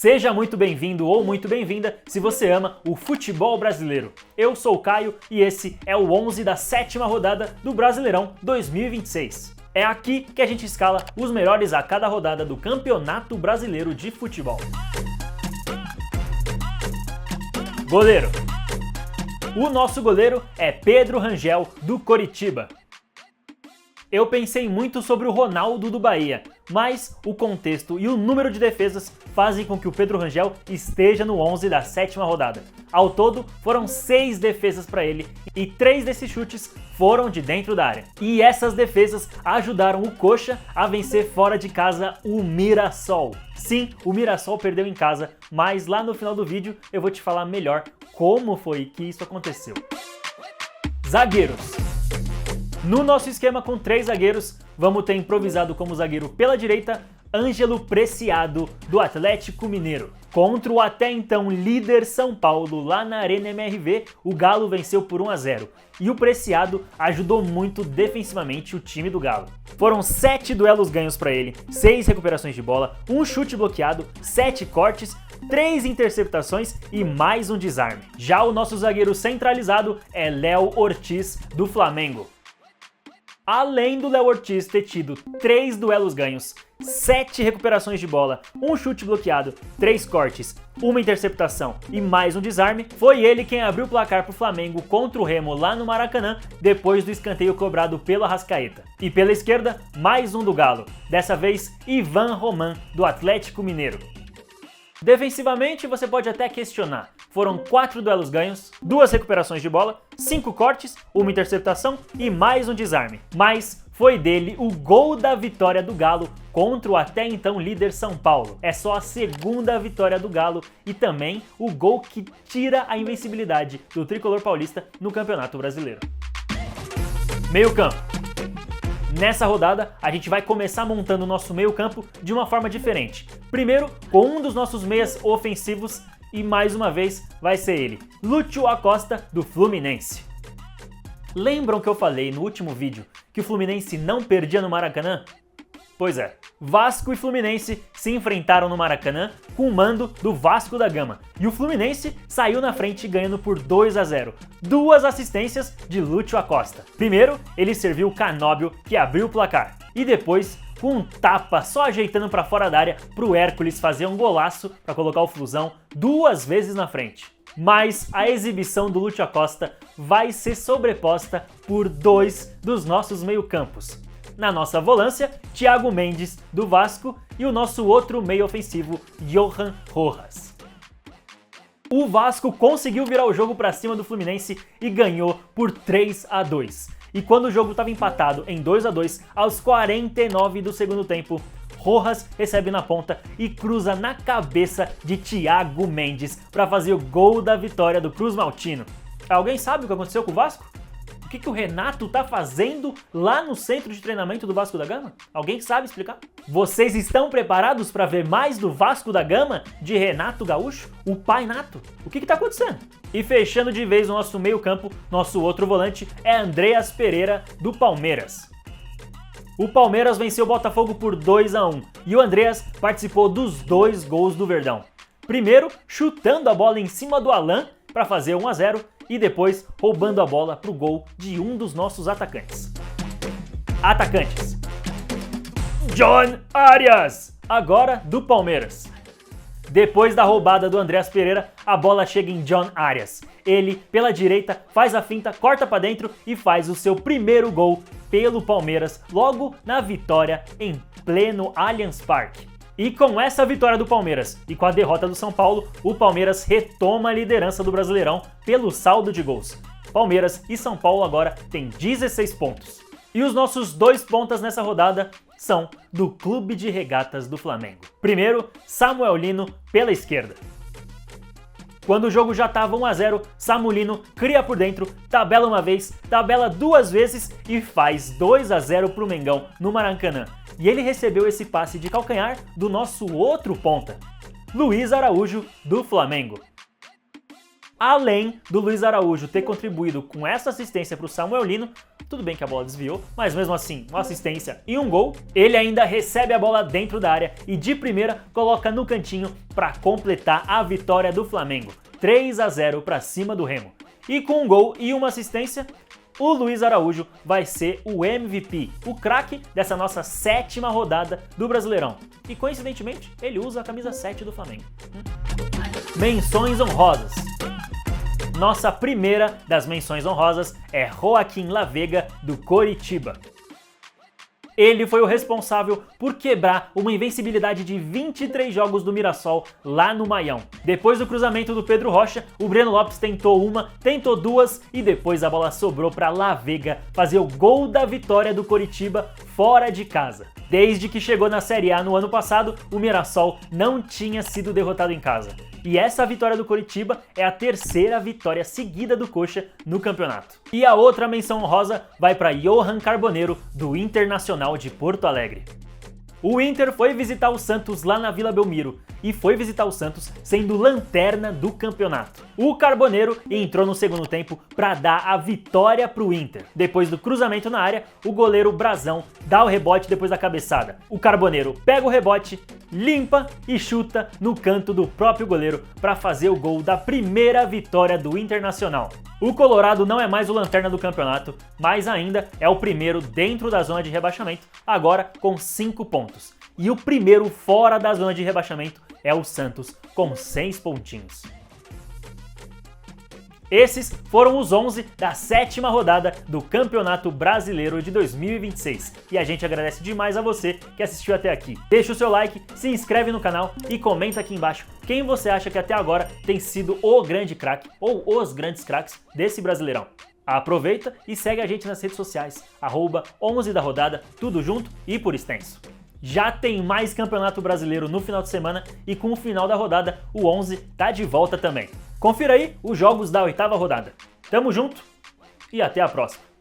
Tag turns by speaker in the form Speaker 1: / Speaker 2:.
Speaker 1: Seja muito bem-vindo ou muito bem-vinda se você ama o futebol brasileiro. Eu sou o Caio e esse é o 11 da 7ª rodada do Brasileirão 2026. É aqui que a gente escala os melhores a cada rodada do Campeonato Brasileiro de Futebol. Goleiro. O nosso goleiro é Pedro Rangel, do Coritiba. Eu pensei muito sobre o Ronaldo do Bahia, mas o contexto e o número de defesas fazem com que o Pedro Rangel esteja no 11 da 7ª rodada. Ao todo, foram 6 defesas para ele e 3 desses chutes foram de dentro da área. E essas defesas ajudaram o Coxa a vencer fora de casa o Mirassol. Sim, o Mirassol perdeu em casa, mas lá no final do vídeo eu vou te falar melhor como foi que isso aconteceu. Zagueiros. No nosso esquema com 3 zagueiros, vamos ter improvisado como zagueiro pela direita, Ângelo Preciado, do Atlético Mineiro. Contra o até então líder São Paulo, lá na Arena MRV, o Galo venceu por 1-0. E o Preciado ajudou muito defensivamente o time do Galo. Foram 7 duelos ganhos para ele, 6 recuperações de bola, 1 chute bloqueado, 7 cortes, 3 interceptações e mais um desarme. Já o nosso zagueiro centralizado é Léo Ortiz, do Flamengo. Além do Léo Ortiz ter tido 3 duelos ganhos, 7 recuperações de bola, 1 chute bloqueado, 3 cortes, 1 interceptação e mais um desarme, foi ele quem abriu o placar para o Flamengo contra o Remo lá no Maracanã, depois do escanteio cobrado pelo Arrascaeta. E pela esquerda, mais um do Galo, dessa vez Ivan Roman, do Atlético Mineiro. Defensivamente, você pode até questionar. Foram 4 duelos ganhos, 2 recuperações de bola, 5 cortes, 1 interceptação e mais um desarme. Mas foi dele o gol da vitória do Galo contra o até então líder São Paulo. É só a 2ª vitória do Galo e também o gol que tira a invencibilidade do tricolor paulista no Campeonato Brasileiro. Meio-campo. Nessa rodada, a gente vai começar montando o nosso meio-campo de uma forma diferente. Primeiro, com um dos nossos meias ofensivos, e mais uma vez vai ser ele, Lúcio Acosta, do Fluminense. Lembram que eu falei no último vídeo que o Fluminense não perdia no Maracanã? Pois é, Vasco e Fluminense se enfrentaram no Maracanã com o mando do Vasco da Gama. E o Fluminense saiu na frente ganhando por 2-0. 2 assistências de Lúcio Acosta. Primeiro, ele serviu o Canóbio, que abriu o placar. E depois, com um tapa só ajeitando para fora da área pro Hércules fazer um golaço para colocar o Flusão 2 vezes na frente. Mas a exibição do Lúcio Acosta vai ser sobreposta por 2 dos nossos meio-campos. Na nossa volância, Thiago Mendes, do Vasco, e o nosso outro meio ofensivo, Johan Rojas. O Vasco conseguiu virar o jogo para cima do Fluminense e ganhou por 3-2. E quando o jogo estava empatado em 2-2, aos 49 do segundo tempo, Rojas recebe na ponta e cruza na cabeça de Thiago Mendes para fazer o gol da vitória do Cruz Maltino. Alguém sabe o que aconteceu com o Vasco? O que o Renato tá fazendo lá no centro de treinamento do Vasco da Gama? Alguém sabe explicar? Vocês estão preparados para ver mais do Vasco da Gama de Renato Gaúcho, o pai nato? O que tá acontecendo? E fechando de vez o nosso meio-campo, nosso outro volante é Andreas Pereira, do Palmeiras. O Palmeiras venceu o Botafogo por 2-1 e o Andreas participou dos 2 gols do Verdão. Primeiro, chutando a bola em cima do Alan para fazer 1-0 e depois roubando a bola para o gol de um dos nossos atacantes. Atacantes. John Arias, agora do Palmeiras. Depois da roubada do Andreas Pereira, a bola chega em John Arias. Ele, pela direita, faz a finta, corta para dentro e faz o seu primeiro gol pelo Palmeiras, logo na vitória em pleno Allianz Parque. E com essa vitória do Palmeiras e com a derrota do São Paulo, o Palmeiras retoma a liderança do Brasileirão pelo saldo de gols. Palmeiras e São Paulo agora têm 16 pontos. E os nossos 2 pontas nessa rodada são do Clube de Regatas do Flamengo. Primeiro, Samuel Lino pela esquerda. Quando o jogo já estava 1-0, Samuel cria por dentro, tabela uma vez, tabela 2 vezes e faz 2-0 pro Mengão no Maracanã. E ele recebeu esse passe de calcanhar do nosso outro ponta, Luiz Araújo, do Flamengo. além do Luiz Araújo ter contribuído com essa assistência para o Samuel Lino, tudo bem que a bola desviou, mas mesmo assim, uma assistência e um gol, ele ainda recebe a bola dentro da área e de primeira coloca no cantinho para completar a vitória do Flamengo, 3-0 para cima do Remo. E com um gol e uma assistência, o Luiz Araújo vai ser o MVP, o craque dessa nossa 7ª rodada do Brasileirão. E coincidentemente, ele usa a camisa 7 do Flamengo. Menções honrosas. Nossa primeira das menções honrosas é Joaquim Lavega, do Coritiba. Ele foi o responsável por quebrar uma invencibilidade de 23 jogos do Mirassol lá no Maião. Depois do cruzamento do Pedro Rocha, o Breno Lopes tentou uma, tentou duas e depois a bola sobrou para Lavega fazer o gol da vitória do Coritiba fora de casa. Desde que chegou na Série A no ano passado, o Mirassol não tinha sido derrotado em casa. E essa vitória do Coritiba é a 3ª vitória seguida do Coxa no campeonato. E a outra menção honrosa vai para Johan Carboneiro, do Internacional de Porto Alegre. O Inter foi visitar o Santos lá na Vila Belmiro e foi visitar o Santos sendo lanterna do campeonato. O Carboneiro entrou no segundo tempo para dar a vitória para o Inter. Depois do cruzamento na área, o goleiro Brazão dá o rebote depois da cabeçada. O Carboneiro pega o rebote, limpa e chuta no canto do próprio goleiro para fazer o gol da primeira vitória do Internacional. O Colorado não é mais o lanterna do campeonato, mas ainda é o primeiro dentro da zona de rebaixamento, agora com 5 pontos. E o primeiro fora da zona de rebaixamento é o Santos, com 6 pontinhos. Esses foram os 11 da 7ª rodada do Campeonato Brasileiro de 2026. E a gente agradece demais a você que assistiu até aqui. Deixa o seu like, se inscreve no canal e comenta aqui embaixo quem você acha que até agora tem sido o grande craque ou os grandes craques desse Brasileirão. Aproveita e segue a gente nas redes sociais, @11 da rodada, tudo junto e por extenso. Já tem mais Campeonato Brasileiro no final de semana e com o final da rodada, o 11 tá de volta também. Confira aí os jogos da 8ª rodada. Tamo junto e até a próxima!